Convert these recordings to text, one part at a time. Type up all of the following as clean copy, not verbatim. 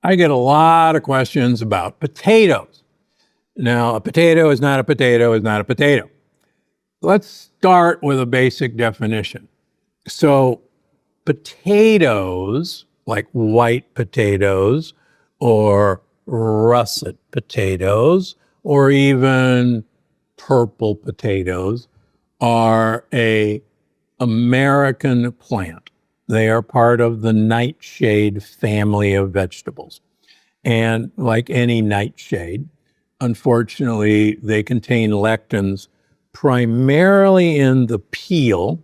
I get a lot of questions about potatoes. Now, a potato is not a potato is not a potato. Let's start with a basic definition. So, potatoes, like white potatoes or russet potatoes or even purple potatoes, are an American plant. They are part of the nightshade family of vegetables. And like any nightshade, unfortunately, they contain lectins primarily in the peel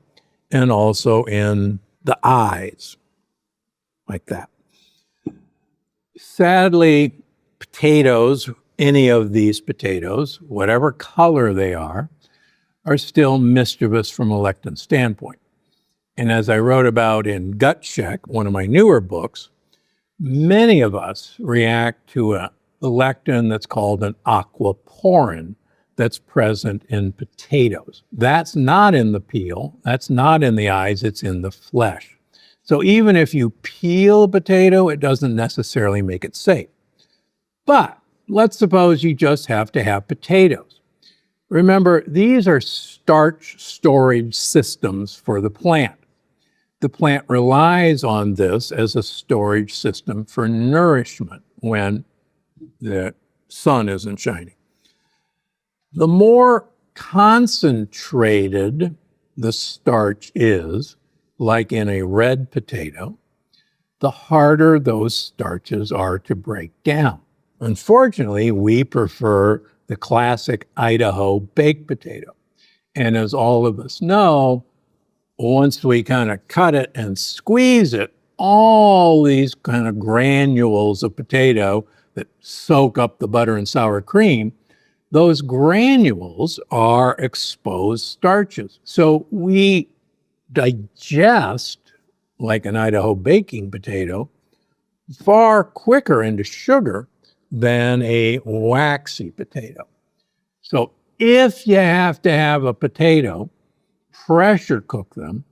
and also in the eyes, like that. Sadly, potatoes, any of these potatoes, whatever color they are still mischievous from a lectin standpoint. And as I wrote about in Gut Check, one of my newer books, many of us react to a lectin that's called an aquaporin that's present in potatoes. That's not in the peel, that's not in the eyes, it's in the flesh. So even if you peel a potato, it doesn't necessarily make it safe. But let's suppose you just have to have potatoes. Remember, these are starch storage systems for the plant. The plant relies on this as a storage system for nourishment when the sun isn't shining. The more concentrated the starch is, like in a red potato, the harder those starches are to break down. Unfortunately, we prefer the classic Idaho baked potato. And as all of us know, once we kind of cut it and squeeze it, all these kind of granules of potato that soak up the butter and sour cream, those granules are exposed starches. So we digest, like an Idaho baking potato, far quicker into sugar than a waxy potato. So if you have to have a potato, pressure cook them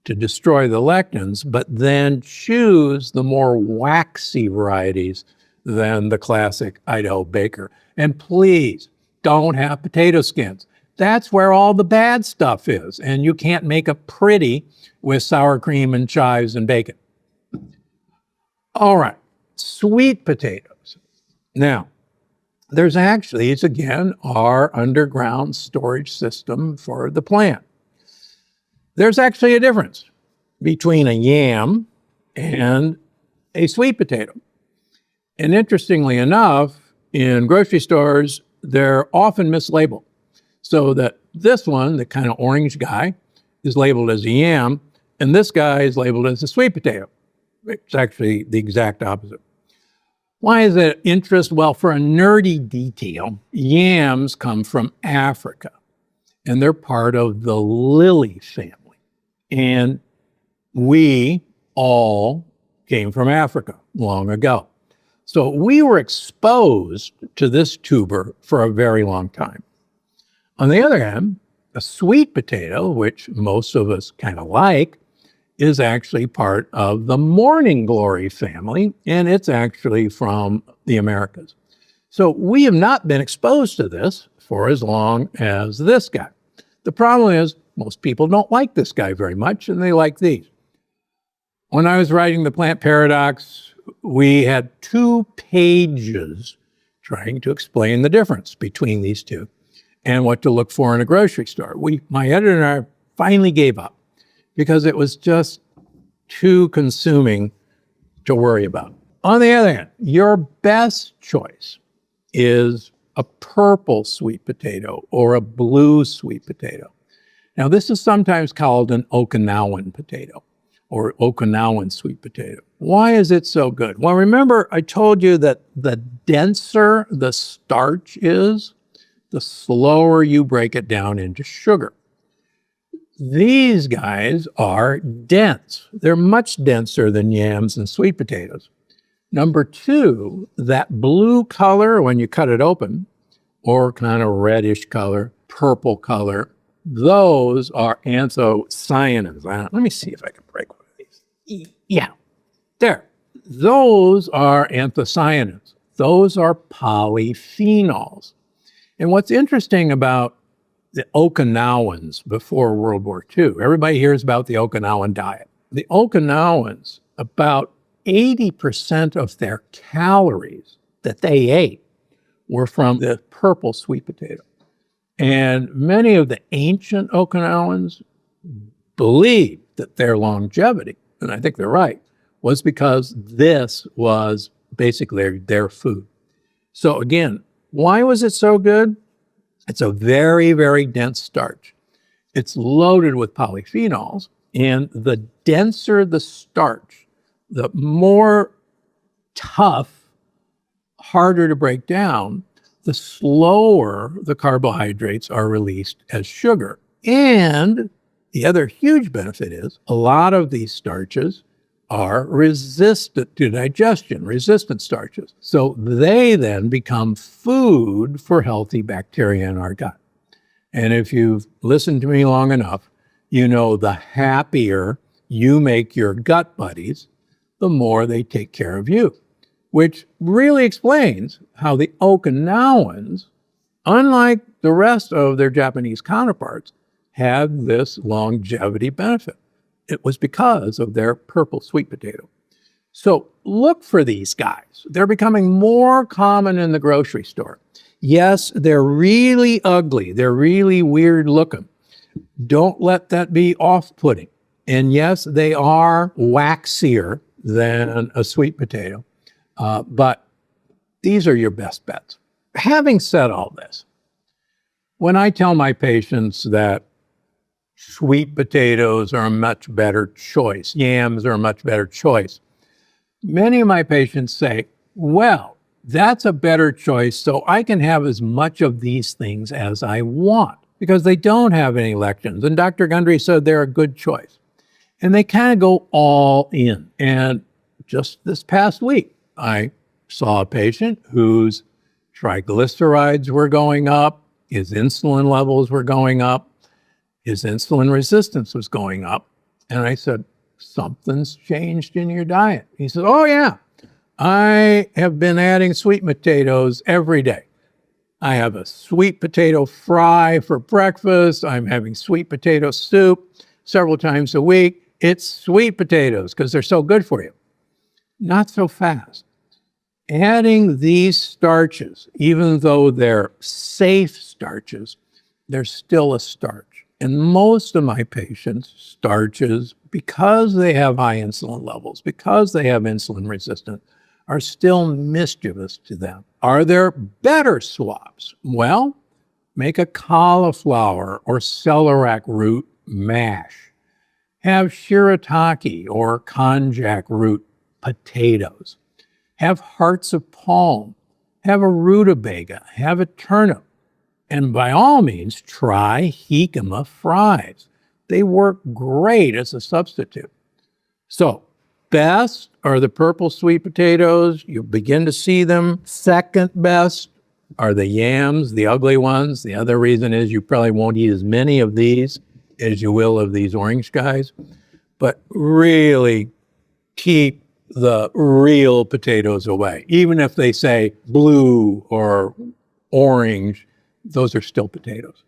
to destroy the lectins, but then choose the more waxy varieties than the classic Idaho baker. And please don't have potato skins. That's where all the bad stuff is, and you can't make it pretty with sour cream and chives and bacon. All right, sweet potatoes. Now, there's actually, it's again our underground storage system for the plant. There's actually a difference between a yam and a sweet potato. And interestingly enough, in grocery stores, they're often mislabeled. So that this one, the kind of orange guy, is labeled as a yam, and this guy is labeled as a sweet potato. It's actually the exact opposite. Why is that interest? Well, for a nerdy detail, yams come from Africa, and they're part of the lily family. And we all came from Africa long ago. So we were exposed to this tuber for a very long time. On the other hand, a sweet potato, which most of us kind of like, is actually part of the morning glory family, and it's actually from the Americas. So we have not been exposed to this for as long as this guy. The problem is most people don't like this guy very much, and they like these. When I was writing The Plant Paradox, we had 2 pages trying to explain the difference between these two and what to look for in a grocery store. My editor and I finally gave up because it was just too consuming to worry about. On the other hand, your best choice is a purple sweet potato or a blue sweet potato. Now, this is sometimes called an Okinawan potato or Okinawan sweet potato. Why is it so good? Well, remember I told you that the denser the starch is, the slower you break it down into sugar. These guys are dense. They're much denser than yams and sweet potatoes. Number 2, that blue color when you cut it open, or kind of reddish color, purple color, those are anthocyanins. Let me see if I can break one of these. Yeah, there. those are anthocyanins. Those are polyphenols. And what's interesting about the Okinawans before World War II, everybody hears about the Okinawan diet. The Okinawans, about 80% of their calories that they ate were from the purple sweet potato. And many of the ancient Okinawans believed that their longevity, and I think they're right, was because this was basically their food. So again, why was it so good? It's a very, very dense starch. It's loaded with polyphenols, and the denser the starch, the more tough, harder to break down, the slower the carbohydrates are released as sugar. And the other huge benefit is a lot of these starches are resistant to digestion, resistant starches. So they then become food for healthy bacteria in our gut. And if you've listened to me long enough, you know the happier you make your gut buddies, the more they take care of you, which really explains how the Okinawans, unlike the rest of their Japanese counterparts, have this longevity benefit. It was because of their purple sweet potato. So look for these guys. They're becoming more common in the grocery store. Yes, they're really ugly. They're really weird looking. Don't let that be off-putting. And yes, they are waxier than a sweet potato, but these are your best bets. Having said all this, when I tell my patients that sweet potatoes are a much better choice, yams are a much better choice, many of my patients say, well, that's a better choice, so I can have as much of these things as I want because they don't have any lectins. And Dr. Gundry said they're a good choice. And they kind of go all in. And just this past week, I saw a patient whose triglycerides were going up, his insulin levels were going up, his insulin resistance was going up. And I said, something's changed in your diet. He said, oh yeah, I have been adding sweet potatoes every day. I have a sweet potato fry for breakfast. I'm having sweet potato soup several times a week. It's sweet potatoes because they're so good for you. Not so fast. Adding these starches, even though they're safe starches, they're still a starch. And most of my patients, starches, because they have high insulin levels, because they have insulin resistance, are still mischievous to them. Are there better swaps? Well, make a cauliflower or celeriac root mash. Have shirataki or konjac root potatoes. Have hearts of palm. Have a rutabaga. Have a turnip. And by all means, try jicama fries. They work great as a substitute. So, best are the purple sweet potatoes. You'll begin to see them. Second best are the yams, the ugly ones. The other reason is you probably won't eat as many of these as you will of these orange guys. But really keep the real potatoes away. Even if they say blue or orange, those are still potatoes.